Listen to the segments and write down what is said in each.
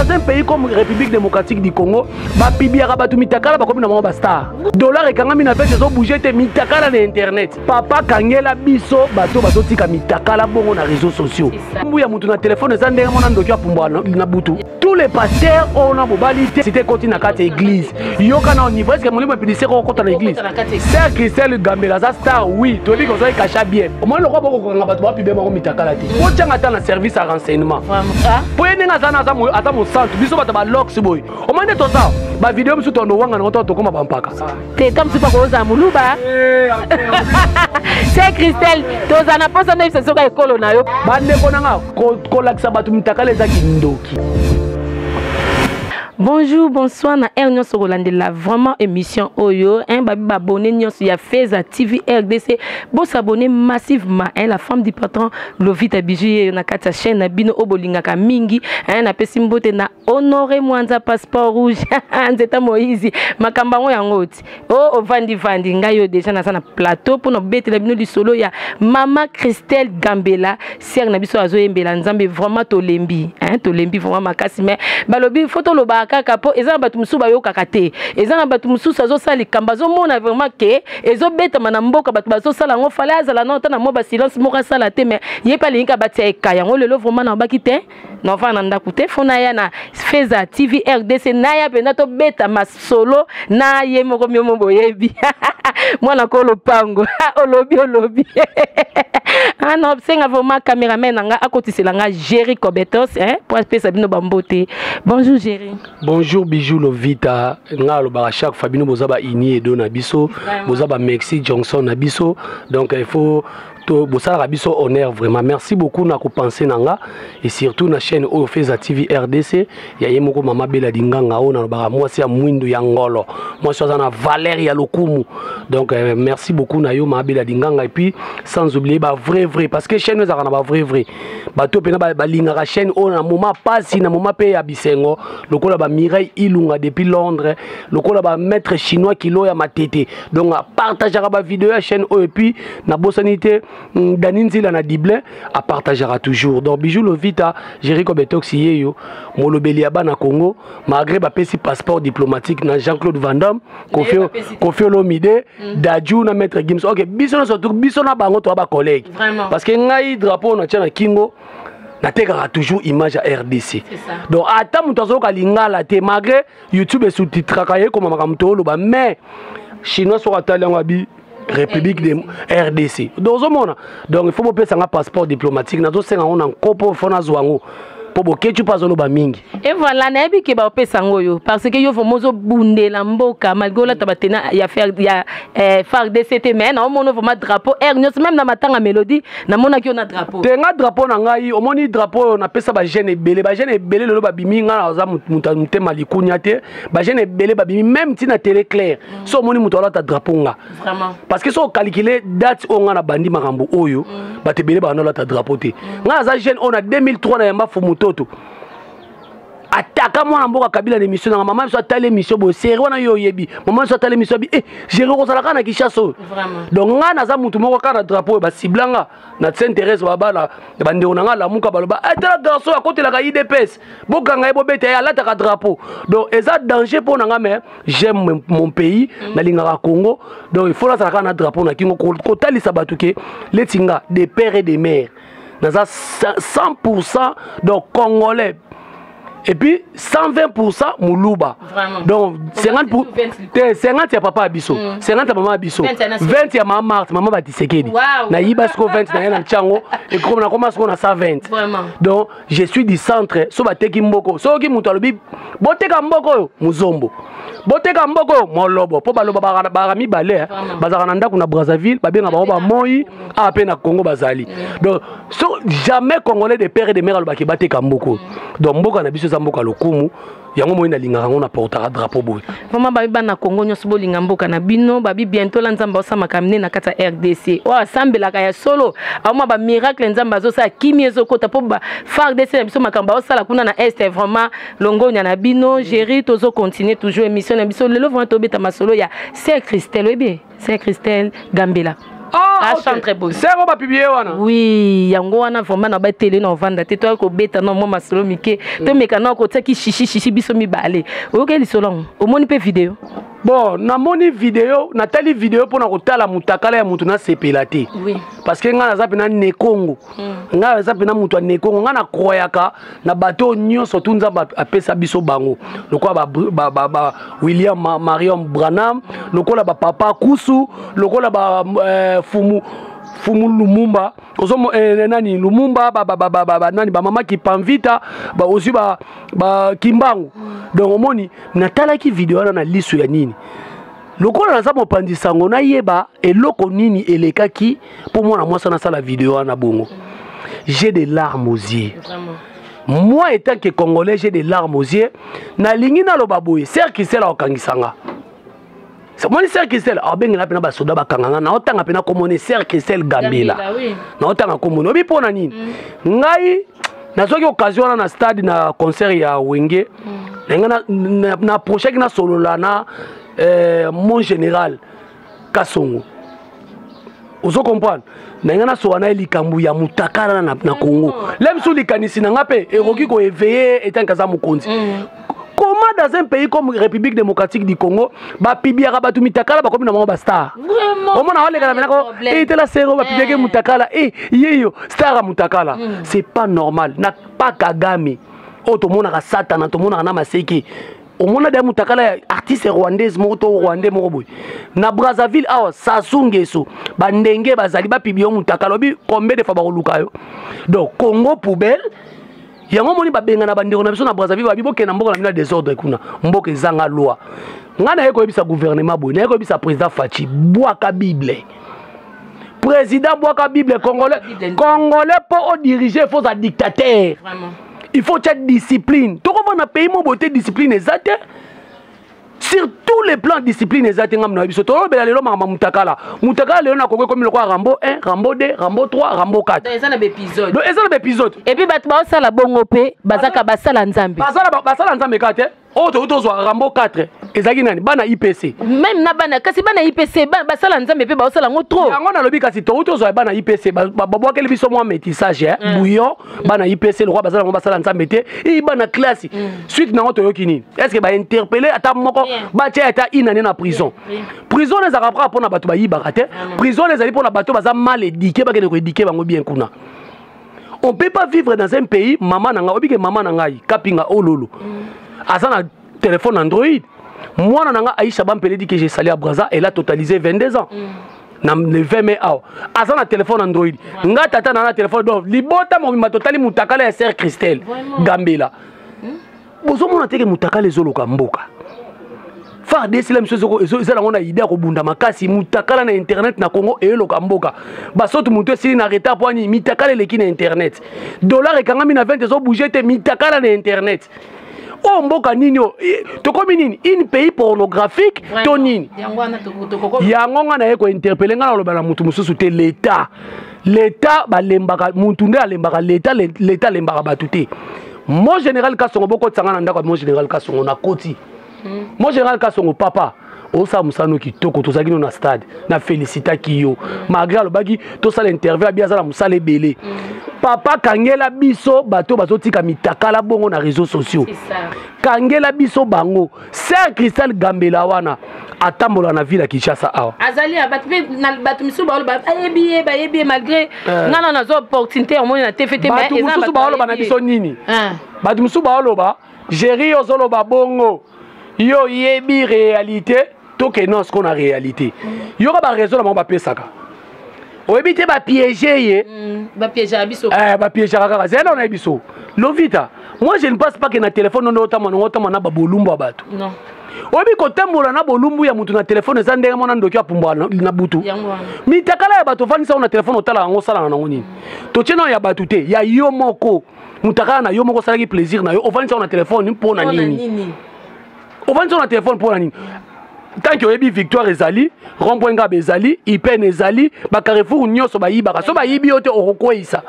dans un pays comme République démocratique du Congo, bapibiaka batu mitakala bakomi na mwa ba star. Dollar ekangami na pesa zo bouger te mitakala na internet. Papa kangela biso bato bazotika mitakala bongo na réseaux sociaux. Mbuya mutu na téléphone za ndenge mona ndoki apumbwa na butu. Tous les pasteurs on a mobilité c'était côté na kati église. Yoka na niveau est-ce que molimo epidise ko kota na église. Sœur Christelle Gambela za star oui, tobi ko zo ikacha bien. Au moins le roi boko kanga bato bapibe bango mitakala te. Ko tanga ta na service à renseignement. Po yenga za na ata mo centre biso bato ba lox boy. Au moins to ça. Ba vidéo msu tondo wanga na to koma bampaka. Te comme tu pas ko za muluba. C'est Christelle, tozana posa na biso soka ekolo na yo. Bande konanga ko laksa bato mitakala za kindoki. Bonjour, bonsoir, na Ernion Sorolandela, vraiment émission Oyo, babi abonné sur ya Feza TV RDC, bon s'abonner massivement, la femme du patron, Lovita Bijou, na kata chaîne, na bino obolinga ka mingi, na pesimbote na honoré mwanza passeport rouge, nzeta Moïse, makamba ngo yangoti, oh vandi ngayo déjà na sana plateau pour no bete la bino du solo ya Mama Christelle Gambela, sœur na biso azo yembela nzambe vraiment tolembi, tolembi vraiment makasi mais balobi photo loba kaka po ezana batu musu bayo kakate ezana batu musu sazo sali kambazo mona vraiment ke ezo beta mana mboka batu bazo sala ngo fala azala na tana mo ba silence mo ka sala te mais ye pa linga batia ekaya ngo lelo vraiment na bakite no va na ndakute fona ya na Feza TV RDC na ya pena to beta masolo na ye moko myomo boyebi mwana ko lopango olobi non senga vraiment cameraman nga akotisela nga Jerry Kobetos pour pesa bino bambote. Bonjour Jerry. Bonjour Bijou Lovita, nga lo ba chaque Fabino bozaba ini edo na biso, bozaba Merci Johnson na biso. Donc il faut bosala biso honneur vraiment. Merci beaucoup na ko penser nanga et surtout na chaîne Oyo Feza TV RDC, ya yemoko mama bela dinganga ona ba moi c'est mwindu ya ngolo. Moi c'est na Valérie ya lokumu. Donc merci beaucoup na yo mama bela dinganga et puis sans oublier ba vrai parce que chaîne za na ba vrai. Bato pena ba lingaka chaîne ona moma pasi na moma pe ya bisengo. Lokola ba Mireille Ilunga depuis Londres, lokola ba maître chinois kilo ya matete. Donc partagera ba vidéo ya chaîne Oyo et puis na bosanité Daninzila na Dible à partagera toujours. Donc Bijou Lovita, Jerry Kobetox yeyo, molobeli aba na Congo, malgré ba pesi passeport diplomatique na Jean-Claude Van Damme, Kofi Olomide, Dadju na maître Gims. OK, biso na surtout biso na bango to ba collègue. Parce que ngai drapeau na tia na Kingo na tekaka toujours image à RDC. Donc ata muto azoka lingala te malgré YouTube et sous-titre kaye comme makamto loba mais chinois so atalanga bi République de RDC. Donc il faut que un passeport diplomatique. Nous avons un copo fonazwango. Tu pas mingi. Et voilà, na ebi ke ba opesa ngoyo parce que yo vomozo bunde la mboka malgré la tabatena ya faire ya faire DCT mais na omono vraiment drapeau Ernios même na matanga mélodie na mona ki on a drapeau. Tenga drapeau na ngai omoni drapeau na pesa ba jeune belé lelo ba bimi nga za mutema likunya te ba jeune belé ba bimi même tina télé clair. So omoni mutola ta drapeau nga. Vraiment. Parce que so calculer date o nga na bandi makambo oyo ba te belé ba na ta drapeau te. Nga za jeune on a 2003 na yamba fumu toto ataka mwana mboka kabila l'émission na maman so tala émission bo série wana yo yebi maman so tala émission bi Jerry ko sala kana kishaso donc nga na za mutu moko kana drapeau ba siblanga na Saint-Thérèse baba bande onanga la muka baloba tala garçon à côté la IDPS bokanga ebo bete ya lata ka drapeau donc eza danger pour nga mais j'aime mon pays na lingaka Congo donc il faut la sala kana drapeau na kingo ko tali sabatuke letinga des pères et des mères dans 100% donc congolais et puis 120% Moulouba. Vraiment. Donc 50 ya papa Abisso, 50 ya maman Abisso, 20 ya maman Marthe, maman Batisekedi. Na Ibasko 20 na yana Tchango et comme na commence on a 120. Vraiment. Donc je suis du centre, so bateki mboko, so ki mutu alobi boteka mboko muzombo. Boteka mboko molobo, po baloba barami balé, bazaka na ndako na Brazzaville, babenga ba moi a peine na Congo bazali. Donc so jamais congolais de père et de mère alobaki bateka mboko. Donc mboka na biso za mboka lokumu yango moina linga ngo na portera drapeau boy. Vraiment babi bana Congo nyoso bolinga mboka na bino babi bientôt la nzamba osama kamine na kata RDC. Wa sambela ka ya solo auma ba miracle nzamba zo sa kimi ezokota po ba FARDC na biso makamba osala kuna na est vraiment longonya na bino Jerry tozo continuer toujours émission na biso lelo vraiment tobeta masolo ya Sœur Christelle bien Sœur Christelle Gambela. Oh Ah, chante très beau. C'est quoi va publier wana? Oui, yango wana vraiment na ba télé na vanda te toi ko beta non moi masolo mike. To mekana ko teki chichi biso mi balé. OK lisolo. O moni pe vidéo. Bon, na moni vidéo, na tali vidéo pour na kotala mutakala ya mutu na sepela te. Oui. Parce que nga na zapi na nekongo. Nga na zapi na mutu na nekongo nga na kroyaka na bateau nyonso tunza ba apesa biso bango. Lokola ba William Marion Branham, lokola ba Papa Kusu, lokola ba Fumu Lumumba, ozomo nani Lumumba nani ba mama ki Pamvita, ba aussi ba Kimbangu. Donc omoni natala ki vidéo na liso ya nini. Lokola na za mopandisa ngo na yeba eloko nini elekaki pour moi na mwasa na sala vidéo na bongo. J'ai des larmes aux yeux. Moi étant que Congolais, j'ai des larmes aux yeux. Na lingi na loba boye, ser ki sela okangisanga. Moi ser ki sela, abenga na pena ba soda ba kanganga na otanga pena komone ser ki sel Gambela. Na otanga komone obi pona nini. Ngai na soki occasion na stade na concert ya Wenge. Na prochain na solo la na mon général Kasongo. Ozo comprendre na ngana so wana likambu ya mutakala na Congo. Lem sou likanisi na ngape eroki ko éveiller etant kaza mukonzi. Comment dans un pays comme République démocratique du Congo ba pibiaka batu mitakala ba komi na ba star. Au moins na kana menako était la séro ba pibiaka mutakala yeyo star mutakala. C'est pas normal. Na pas Kagame. Oto mona ka satana to mona na maseki. Au monde de mutakala artiste rwandaise moto rwandais moko na Brazzaville awa Sasungeso bandenge bazali ba pibio mutakala bi combien de fois ba koluka yo. Donc Congo poubelle yango moni ba benga na bandeko na biso na Brazzaville ba biboke na mboka na mina désordre kuna mboka ezanga loi ngana yeko ebisa gouvernement boy na yeko ebisa président Fachi boaka bible président boaka bible congolais pour diriger faut un dictateur vraiment. Il faut cette discipline. Tout comme on a payé mon beauté discipline exacte. Sur tous les plans discipline exacte ngam biso. To bela lelo mama mutakala. Mutakala lelo na koko comme le quoi Rambo 1, Rambo 2, Rambo 3, Rambo 4. Donc ça na épisode. Donc ça na épisode. Et puis bat ba sala bongo pe bazaka basala nzambe. Basala nzambe kate. Oh to zo Rambo 4. Ezaki nani bana IPC. Même na bana kasi bana IPC basala nzambe pe ba sala ngo trop. Yango na lobi kasi to zo bana IPC ba kele biso mo métissage bouillon bana IPC le roi basala ngo basala nzambe te e bana classe. Suite na to yokini. Est-ce que ba interpeller ata moko ba tia ata inane na prison. Prison les arabra pour na bato ba yibaka te. Prison les ali pour na bato baza mal éduqué ba kele ko éduquer bango bien kuna. On peut pas vivre dans un pays maman nanga obi ke maman nanga kapinga ololo. Azana téléphone Android. Moi, Aïcha Bampele dit que j'ai salé à Brazza, elle a totalisé 22 ans. Le 20 mai, Azana téléphone Android. Nga tata na téléphone d'offre. Libota mo totali mutakala ya sœur Christelle Gambela. Bozo mona teke mutakala zolo kamboka. Faire des silem sozoko ezala ngona idée ko bunda makasi mutakala na internet na Congo e lo kamboka. Basoto muto sili na retard pour ni mutakala leki na internet. Dollar e kangami na 20 zo bouger te mutakala na internet. Oh mboka nini to komi nini in pays pornographique to nini yango nga na yeko interpeller nga na lobala mutu mususu te l'état ba lembaka mutu nde alembaka l'état lembaka batu te mon général Kasongo boko tsanga na ndako mon général Kasongo na koti mon général Kasongo papa osa musano kitoko tozaki no na stade na félicita kiyo malgré le bagi to sala interview abia za musale belé papa kangela biso bato bazotika mitakala bongo na réseaux sociaux kangela biso bango Sœur Christelle Gambela wana atambola na ville ya Kinshasa awa azali bato misu ba yebi malgré ngana na zo opportunité au moins na TFT mais bato misu ba oloba na biso nini bato misu ba oloba géri ozoloba bongo yo yebi réalité to que non ce qu'on a réalité yo ba raison na ba pesaka oebite ba piéger ye ba piéger abiso ba piéger kaka zena na biso Lovita moi je ne passe pas que na téléphone no otama na ba bolumbu bato non obi ko tambola na bolumbu ya mutu na téléphone za ndenge mona ndoki apumbwa na butu mitakala ya bato vanisa na téléphone otala ngo sala na ngoni to tshena ya bato te ya yo moko mutakala na yo moko sala ki plaisir na yo ovanisa na téléphone mpona nini ovanisa na téléphone mpona nini tant que oyebi victoire ezali rond-point ngabe ezali ipen ezali ba Carrefour nyoso ba yibaka so ba yibi ote okokwisa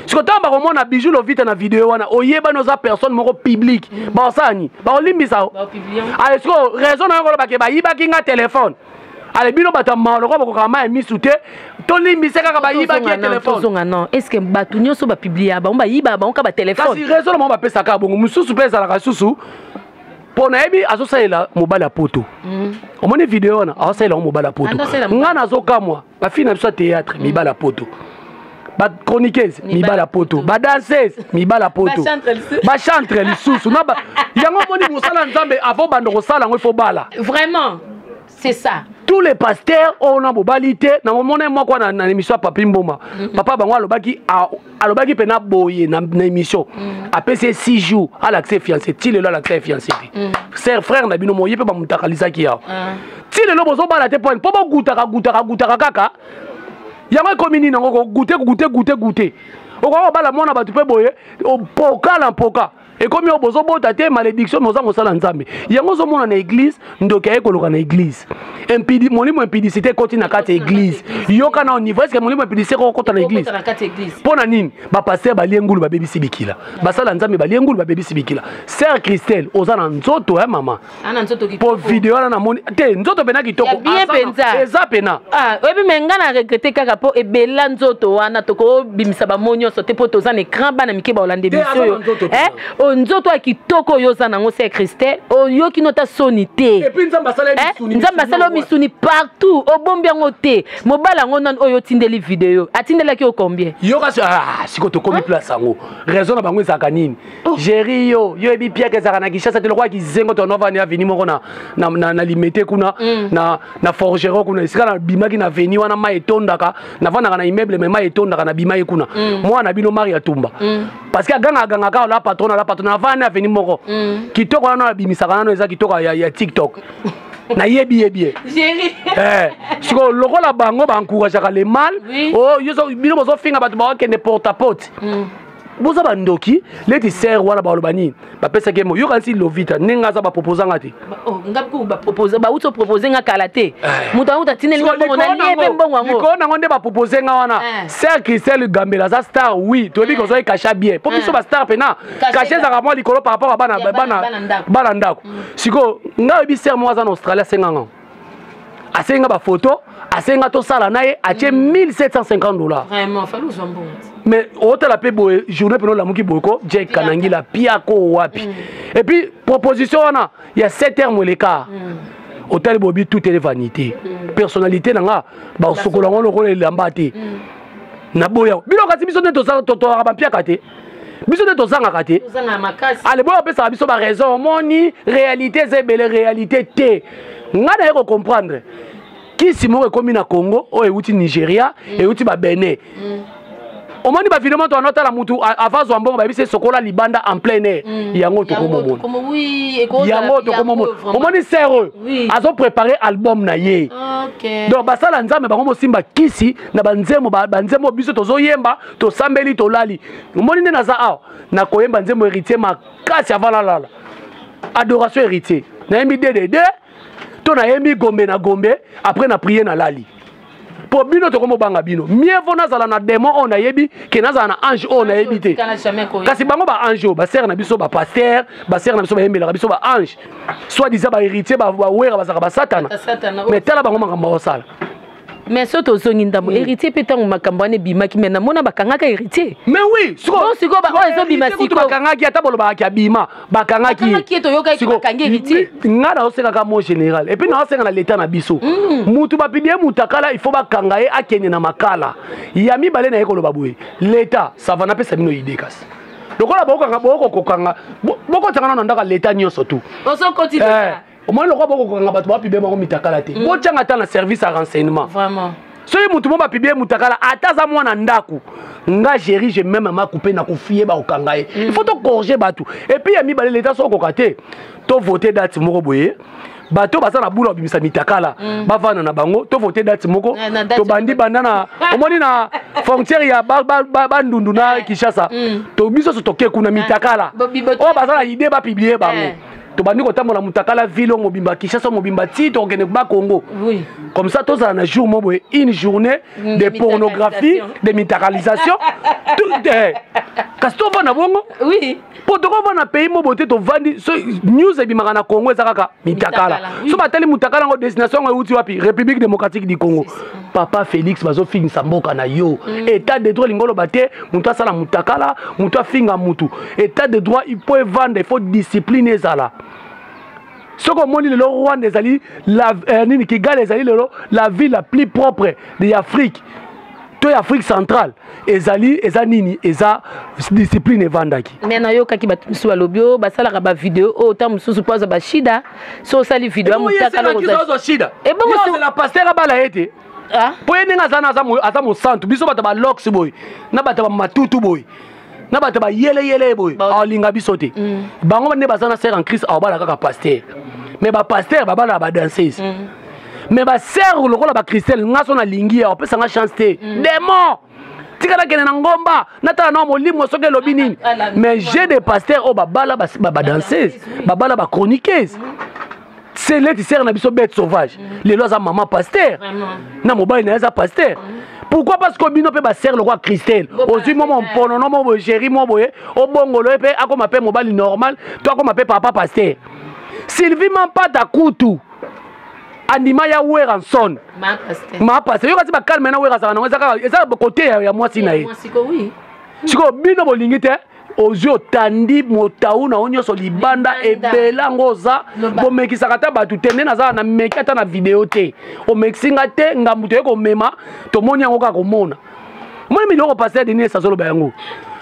siko tamba ko mona bijou Lovita na vidéo wana oyeba noza personne moko public ba osani ba olimbisa ba publier siko raison na ngolo ba ke ba yibaki nga téléphone allez bino batama le ko ka ma misute to limbise kaka ba yiba ki téléphone non est-ce que batu nyoso ba publier ba on ba yiba ba on ka ba téléphone kasi réseau mo ba pesa ka bongo mususu pesa la kasusu pona ebi azosalela mobala poto omoni vidéo na azosalela mobala poto ngana azokamwa ba fina biso théâtre mibala poto ba chroniqueuse mibala poto ba danseuse mibala poto ba chantre lisusu na ba yango moni mosala nzambe avant bando ko sala ngo il faut bala vraiment c'est ça tous les pasteurs on a bobalité na mona moi quoi na émission Papi Mboma papa bango alobaki pena boye na émission apesi 6 jours à l'accès fiancé ti lelo l'accès fiancé ser frère na bino moye pe ba mutakalisa ki ya ti lelo bozo bala te point po bo gutaka kaka yango komini nango goûter okwa bala mona batu pe boye poka et comme yo bozo bota te malédiction moza mosala nzambe yango zo mona na église ndoka ekoloka na église molimo impudicité koti na kati église yo kana au niveau est-ce que molimo impudicité ko kota na église pona nini ba pasteur ba liengulu ba bebisi bikila basala nzambe ba liengulu ba bebisi bikila sœur Christelle ozana nzoto ya mama ana nzoto ki po video na moni te nzoto pena kitoko eza pena obi menga na regretter kaka po ebela nzoto wana toko bimisa ba monyo sote po tozana écran bana mike ba olande biso nzoto ya kitoko yoza nango c'est Christelle oyo kinota sonité et puis nzamba sala misuni partout obombi yango te mobala ngo nan oyo tindeli vidéo atindelaki o combien yo kasi siko to komi place yango raison na bango ezaka nini géri yo ebi pia ke zaka na Kishasa te lokwa kizengo to nova ni aveni moko na limité kuna na forgeron kuna isika na bimaki na veni wana ma etondaka na vanda na immeuble mais ma etondaka na bima kuna moi na bino Maria Tumba parce que aganga ka la patron na vanda aveni moko kitoko wana bimisaka nano eza kitoko ya TikTok na yebi Géri siko lokola bango ba encourageaka le mal yo bino bozo finga batu ba kende porte à porte boza bandoki leti ser wana ba lobani ba pesa kemo yo kansi lovita nenga za ba proposer ngati ngaku ba proposer ba uto proposer nga kalaté muta tineli ngo na liebe mbongo ngo ko na ngonde ba proposer nga wana ser Christelle Gambela za star oui to bi ko zo ikasha bien po biso ba star pena cacher za ka mo likolo par rapport a bana ndako siko nga bi ser mo za na Australia senganga asenga ba photo asenga to sala naye atie $1750 vraiment fallait nous bon mais hôtel la paix boy journée pour la muki boko Jake Kanangi la piako wapi et puis proposition wana il y a 7 heures l'écart hôtel bobi tout est vanité personnalité nanga ba sokola ngono ko le lambati na boya bilo kasi biso neto za to ba piaka te biso neto zanga kate zanga makasi allez boya pesa biso ba raison moni réalité c'est belle réalité te ngana yeko comprendre qui simo ekomi na Congo o euti Nigeria euti ba Benin omoni ba vidéo to anota la mutu avazo ambongo ba bise sokola libanda en plein air yango to komo mon comme oui écoute yango to komo mon omoni sérieux azo préparer album na ye donc basala nzambe bango simba kisi na banzemo banzemo biso tozo yemba to sambeli to lali omoni ne naza a na koyemba nzemo héritier makasi avala lala adoration héritier na yembi DDD to na yembi gombe na gombe après na prier na lali pour bino to komo banga bino mieux vaut nazala na démon on a yebi que nazala na ange on a yebi te kasi bango ba ange ba sœur na biso ba pasteur ba sœur na biso ba yembela biso ba ange soit disant ba héritier ba wera ba saka ba satana mais tala bango makambo osala mais surtout zongi ndambo héritier petango makambo ane bimaki mena mona bakangaka héritier mais oui siko ba ozo bima siko bakangaki ata bolo ba kia bima bakangaki to yoka ki bakangi héritier ngana oseka ka mon général et puis na oseka na l'état na biso mutu ba pidie mutakala il faut bakanga ye akene na makala yami bale na yekolo babwe l'état ça va na pesa bino idée kasi lokola bokanga kokanga boko tangana na ndaka l'état nyoso tout ozo continue au moins le roi boko kokanga bato ba pibé bango mitakala te bo tanga ta na service à renseignement vraiment soki mutu mo ba pibé mutakala ataza mwana ndaku nga géri je même ma couper na kofier ba okanga ye il faut to corriger bato et puis yami bale l'état so kokate to voter date moko boye bato basa na bula bimisa mitakala bavana na bango to voter date moko to bandi bandana omoni na frontière ya bandundu na Kishasa to biso so toke kuna mitakala o basa na idée ba publier bango to bandi ko tambola mutakala ville mobimba Kinshasa mobimba ti to kene ba Congo. Oui. Comme ça tous un jour mo boye une journée de pornographie, de mitakalisation. Tout Kasto va na bongo? Oui. Pour to va na pays mo bote to vandi news e bimaka na Congo ezaka mitakala. So batali mutakala ngo destination ngo uti wapi? République démocratique du Congo. Papa Félix bazo finisa mboka na yo. État de droit lingolo bate mutu asala mutakala, mutu afinga mutu. État de droit il peut vendre, il faut discipliner ezala. Ce qu'on moni le roi des alliés, la ville la plus propre de l'Afrique. Tout l'Afrique centrale. Ezali, ezanini, eza discipline vandaki. Mais na yo kaki batu alobio, basala ka ba vidéo, autant mususu poza ba shida, so sali vidéo mutaka na roza shida. Et bon c'est la pasteur bala été. Ah? Pour yenga aza mo centre, biso bata ba lox boy, na bata ba matutu boy. Na bata ba yele boy, alinga bisote. Bango ne bazana ser en Christ abala kaka pasteur. Mais ba pasteur bala ba danseuse. Mais ba sœur le rôle ba Christelle ngaso na lingi ya opesa nga chance te. Démon. Tikala kene na ngomba, natala na molimo soke lobi nini. Mais j'ai des pasteurs au babala ba danseuse, babala ba chroniqueuse. C'est les sœurs na biso bête sauvage. Les lois à maman pasteur. Na mobile na za pasteur. Pourquoi? Parce que bino pe ba sœur le roi Christelle. Aujourd'hui moment pono no mo géri mo boye, o bongolo pe ako m'appelle mobile normal, toi ako m'appelle papa pasteur. Sylvie Mampata Koutou. Andima ya Weranson. Ma pasteur. Yo kasi ba calme na Weranson na eza côté ya moi sinae. Oui. Siko bino bolingite ozio tandi motaou na onyo so libanda ebela ngoza bo mekisaka ta batu tende na za na mekata na vidéo te. O meksinga te ngamuto yeko mema to moni yango ka komona. Moi miloko pasteur Denis Sazolo bayango.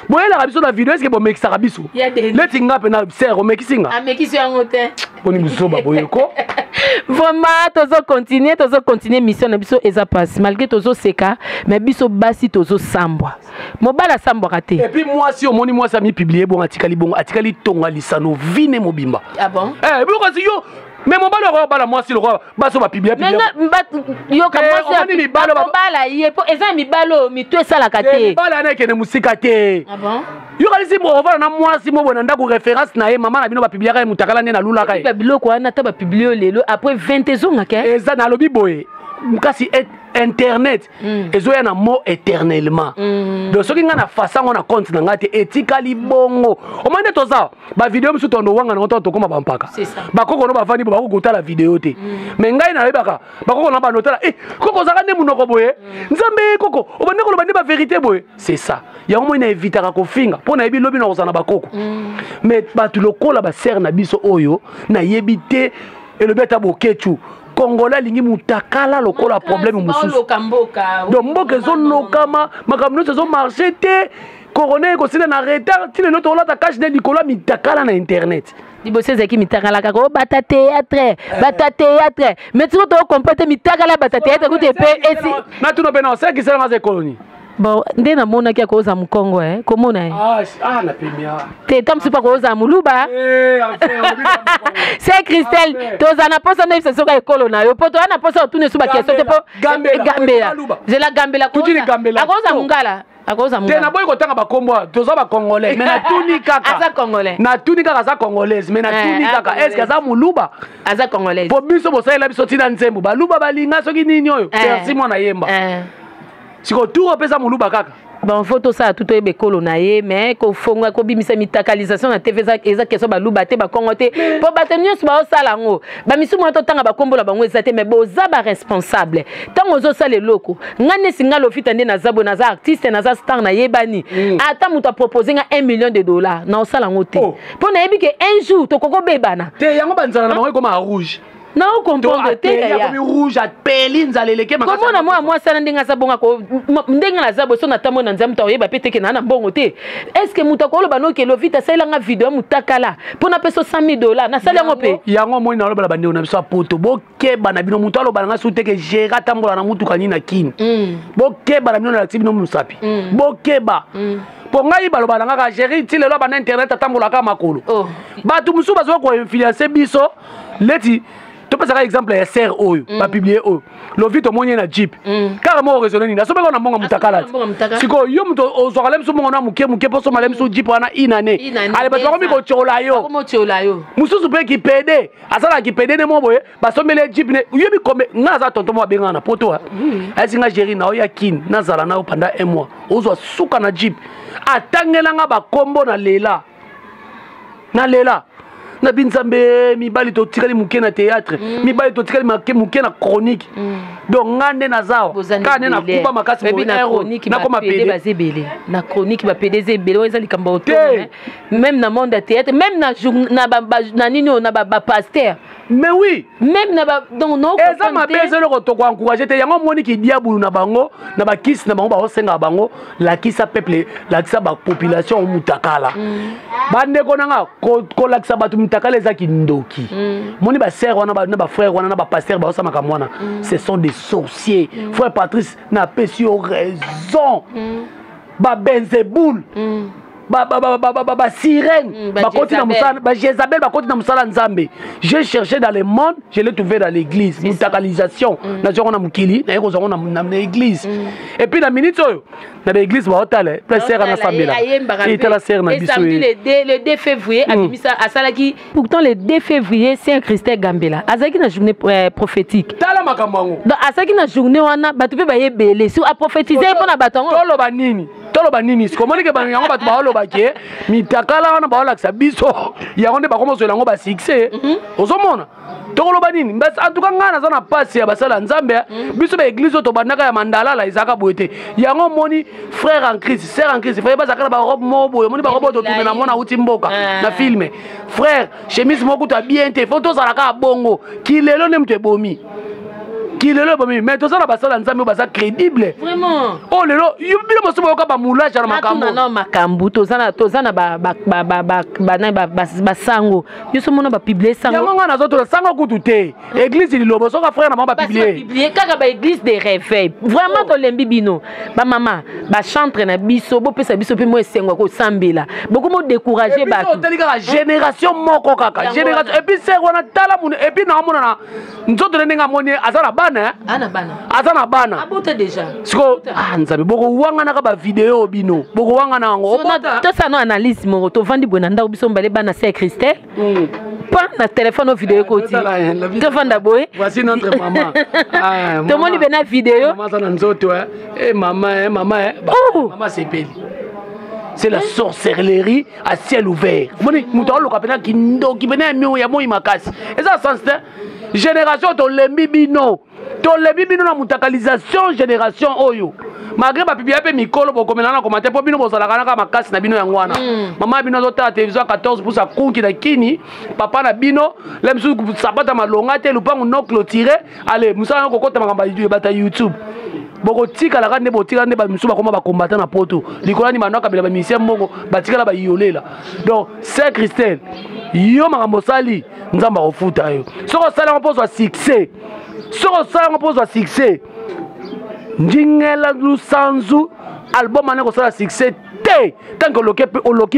Boye la rabiso na vidéo est-ce que bo mekisaka biso? Leti ngape na sœur o mekisinga. A mekisi yango te. Boni biso ba boye ko. Vraiment, tozo continuer mission na biso eza passe malgré tozo seka mais biso basi tozo sambwa. Mobala sambwa raté. Et puis moi si au moni moi ça mi publier bon atikali tonga lisano vine mobimba. Ah bon? Eh bon kasi yo mais mon bala bala moi si le roi baso ba publier. Mais yo ka moi si mi bala yepo eza mi balo mi to sala kate. Mi bala na kene musika te. Ah bon? Yo kalisi mo ova na moi si mo bona ndako référence na ye maman na bino ba publier ka mutakala ne na lula ka. Ba biloko wana ta ba publier lelo après 20 ans ngaka. Eza na lobi boye. Kasi internet ezoya na mot éternellement. Donc soki nga na façon na compte na ngate etikali bongo. O mande toza ba vidéo msu tondo wanga na to koma bampaka. Ba koko no ba fani ba ko gota la vidéo te. Mais ngai na yebaka ba koko na ba notala koko zaka ne munoko boye. Nzambe koko o bande ko lo bande ba vérité boye. C'est ça. Ya mo ina evitaka ko finga pona yebi lobi na kozana ba koko. Mais ba tu lokola ba ser na biso oyo na yebite et le beta bokechu. Congolais lingi mutakala lokola problème mususu. Donc mboka zo lokama makamno zo marché te coroner ko sina na retard ti le noto la ta cache de Nicolas mitakala na internet. Dibose zaki mitakala ka ko bata théâtre mais tu dois comprendre mitakala bata théâtre ko te pe esi na tu no pe na c'est qui c'est dans colonie. Bon, nde na mona kia koza mukongo komona na pemia. Te tam super koza muluba. C'est Christelle, toza na posa na biso ka ekolo na yo poto na posa tune suba question te po gambela. Je la gambela ko. Akoza mungala. Akoza mungala. Te na boy ko tanga ba kombo, toza ba congolais, mais na tuni kaka. Aza congolais. Na tuni kaka za congolaise, mais na tuni kaka. Est-ce que za muluba? Aza congolaise. Po biso bosa ela biso tina nzembo, ba luba balinga soki nini oyo. Merci mona yemba. Siko tout repesa muluba kaka. Bon photo ça tout ebe kolo na ye mais ko fonga ko bimisa mitakalisation na TV eza keso ba luba te ba kongote po batenyo so ba osala ngo ba misu mo to tanga ba kombola bango ezate mais boza ba responsable tango zo sala loko ngane singa lofita nde na zabo na za artiste na za star na yebani ata muto proposer nga $1 million na osala ngo te po na yebi ke un jour to koko bebana te yango banzala na bango comme à rouge. Non, comprendre te ya comme rouge à pelin zaleleke makasa. Comment moi sana ndinga sa bonga ko ndinga na zabo so na tamo na nzamu ta yeba pete ke na bongo te. Est-ce que mutako lo bano ke lo vita sala nga vidéo mutakala pour na peso $100 na sala ngo pe. Yango mo na lo bala bande na biso poto boke bana bino mutu alo bala nga sute ke gera tambola na mutu kanini na kin. Boke bana bino na tibino musapi. Boke ba. Ponga ibalo bala nga geri ti lelo bana internet atambola ka makolo. Ba tu musu bazo ko influencer biso leti tu peux savoir exemple ya ser oyo ba publier oyo Lovite omonye na jeep carrément raisonner ni na sobe na mbonga mutakala siko yo mto ozwaka lemso mbonga na muke poso malemso jeep wana inane ale bato bakomi ko chola yo mususu pe ki pede asala ki pede ne moboye basomele jeep ne yo bi kombe ngaza tonto mo benga na poto asinga géri na oya kin nazala na pendant un mois ozwa suka na jeep atangela nga ba kombo na lela na binzambe mibali to tikali muke na théâtre mibali to tikali muke na chronique donc ngande na zawa kane na kuba makasi mo na koma pede bazebele na chronique ba pede zebele oza likamba oto même na monde de théâtre même na nini na ba pasteur mais oui même na ba donc non eza mabeze le to ko encourager te yango moni ki diabulu na bango na ba kiss na bango ba osenga bango la kisa peuple la kisa ba population mutakala bande konanga ko la kisa batu mutakala ezaki ndoki moni ba sœur wana ba frère wana na ba pasteur ba osama kamwana ce sont des sorciers frère Patrice na pesio raison ba benzeboul ba sirène ba koti na musala ba Jézabel ba koti na musala nzambe j'ai cherché dans le monde je l'ai trouvé dans l'église mutakalisation na zoko na mukili na yeko zoko na l'église et puis na minute oyo na l'église ba hotale presser na sambela et la sœur na biso le 2 février abimisa asalaki pourtant le 2 février Saint Christelle Gambela azaki na journée prophétique tala makambango donc asaki na journée wana batu pe ba yebele so a prophétiser pona batongo tolo banini comment que ba yango batu ba bake mitakala wana baolakisa biso yango nde bakomosola yango basuccès ozomona tokoloba nini mbasi en tout cas ngana za na pasi ya basala nzambe biso ba église to bandaka ya mandalala izaka boete yango moni frère en Christ sœur en Christ frère bazaka ba robe mobo moni ba robe to tumena mona uti mboka na filme frère chemise moko to bien te photo zalaka bongo kilelo ne mte bomi kilelo bomi mais to sala basala nzambe baza crédible vraiment oh lelo yubile mosubo yoka ba moulage na makambo na makambu to zana ba sango biso mona ba publier sango yango ngana zoto sango kutu te église lilobo soka frère na ba publier kaka ba église de réveil vraiment to lembi bino ba mama ba chantre na biso bo pesa biso pe mo esengo ko sambela beaucoup mo décourager ba to telika génération moko kaka génération et puis c'est wana tala mun et puis na mona na nzoto nenga moni azana azana bana abota déjà siko nzabe boko wanga na ba vidéo bino boko wanga na ngo to ça no analyse mo to vandi bona ndako biso mbale bana Saint Christelle pas na téléphone au vidéo côté to vanda boy voici notre maman to moni bena vidéo maman sana nzoto maman maman c'est peli. C'est la sorcellerie à ciel ouvert. Moni muto lo kapena kindo kibena mio ya moi makasi. Eza sens génération to lembi bino na mutakalisation génération oyo malgré ba pibia pe mikolo bokomela na commenter po bino bozalaka na makasi na bino yango wana mama bino zota télévision 14 pour sa kunki na kini papa na bino lemsu sabata malonga te lupangu no clôturer allez musala ko kota makamba bata YouTube boko tika la kande botika nde ba misu ba koma ba combattant na poto likola ni manaka bela ba misien moko batika la ba yolela donc Saint Christelle yo makambo sali nzamba ofuta yo soko sala mpozo a succès ndingela lusanzu album ane ko sala succès tant que le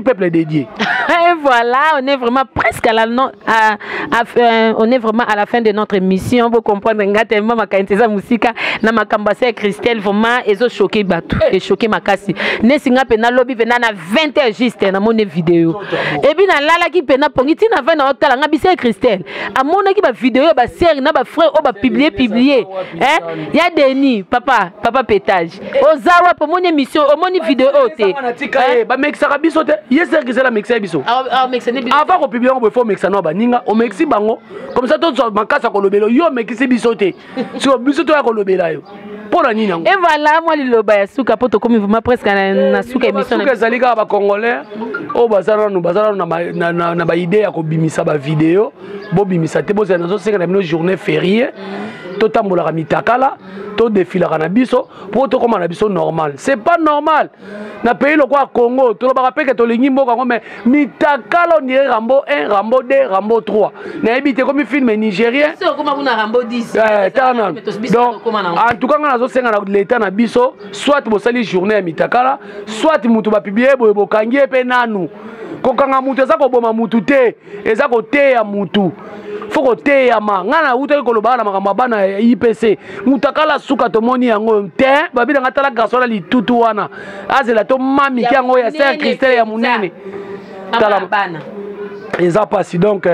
peuple dédié. Et voilà, on est vraiment presque à la on est vraiment à la fin de notre émission. Vous comprenez, tellement ma qualité musique na makamba Saint Christelle vraiment ezo choqué batu et choqué makasi. Ne singa pena lobby vena na 20 juste na mon vidéo. Et puis na lala ki pena pongiti na vena otala nga Saint Christelle. A mona ki ba vidéo ba sœur na ba frère o ba publier. Hein? Ya Denis, papa pétage. Ozawa pour mon émission, au mon vidéo oté. Ba mexaka biso te yesa kisela mexa biso avant ko publier on faut mexa no ba ninga o mexi bango comme ça to makasa ko lobelo yo mexi biso te so biso to ya ko lobela yo pona nini yango et voilà moi liloba ya suka poto comme vraiment presque na suka émission suka zalika ba congolais o bazara na ba idée ya ko bimisa ba vidéo bo bimisa te bo za na zo senga na journée fériée to tambola mitakala to défilera na biso pour to comme na biso normal c'est pas normal na pays le quoi Congo to ba rappelle que to lingi mboka mais mitakala on dirait Rambo 1 Rambo 2 Rambo 3 na ebité comme film nigérien c'est comme na Rambo 10 donc en tout cas na zo senga na l'état na biso soit bo sali journée ya mitakala soit mutu ba publier bo kangie pe nanu kokanga mutu eza ko boma mutu te eza ko te ya mutu faut que teyama ngana uta ko loba na makamba bana IPC mutakala suka to moni yango te babida ngatala garçon la litutu wana azela to mami yango ya Saint Christelle ya munene tala bana eza pasi donc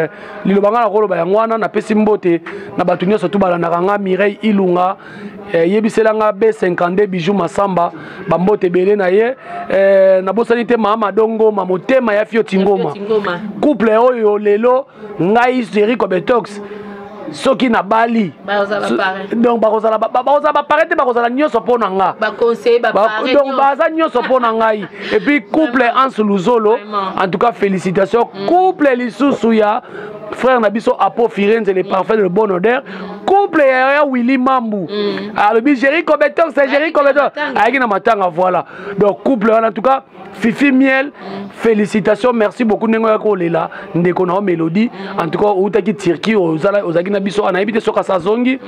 lilobanga na koloba yango wana na pesi mbote na batu nyonso to balandaka nga Mireille Ilunga yebiselanga B52 Bijou Masamba bambote belé na ye na bosani te mama dongo mamotema ya Fio Tingoma couple oyo lelo ngai Jericho Betox soki na bali donc bakozala parete bakozala nyonso pona nga donc baza nyonso pona ngai et puis couple Anse Luzolo en tout cas félicitations couple lisusu ya frère Nabiso Apo Firenze les parfaits de bonne odeur couple ya Willy Mambu alors Jericho Betox c'est Jericho Betox avec na matanga voilà donc couple en tout cas Fifi Miel félicitations merci beaucoup nengo ya kolela ndeko na Mélodie en tout cas utaki Turquie ozaki na biso ana ebité soka sazongi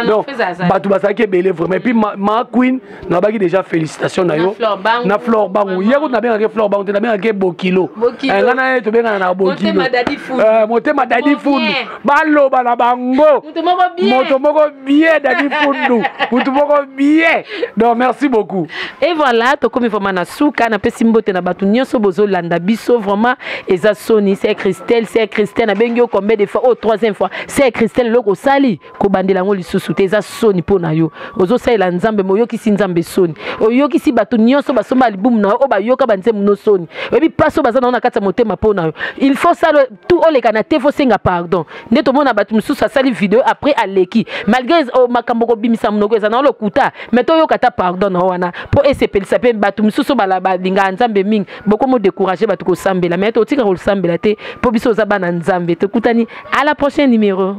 donc batu basaki belé vraiment et puis ma queen na baki déjà félicitations na yo na Flore Bangu yego na benga ke Flore Bangu na benga ke Bokilo ngana to benga na Bokilo motema dadi fundu baloba na bango moto moko bien dadi fundu moto moko bien donc merci beaucoup et voilà to comme vraiment na suka na pesi mbote na batu nyonso bozo landa biso vraiment eza Sony c'est Christelle na bengi combien de fois troisième fois c'est Christelle loko sali ko bandela ngo lisusu te eza Sony pona yo ozo saila nzambe moyoki si nzambe Sony oyoki si batu nyonso basomba album na o bayoka banze muno Sony ebi paso bazana na kata motema pona yo il faut ça tout oleka te faut senga pardon nde to mona batu mususu sali vidéo après aleki malgré makambo ko bimisa munoko eza na lokuta mais to yoka ta pardon na wana po esepel sape batu mususu bala balinga nzambe mingi beaucoup mo décourager batu ko sambela mais to tika ko sambela te po biso za bana nzambe te kutani à la prochaine numéro.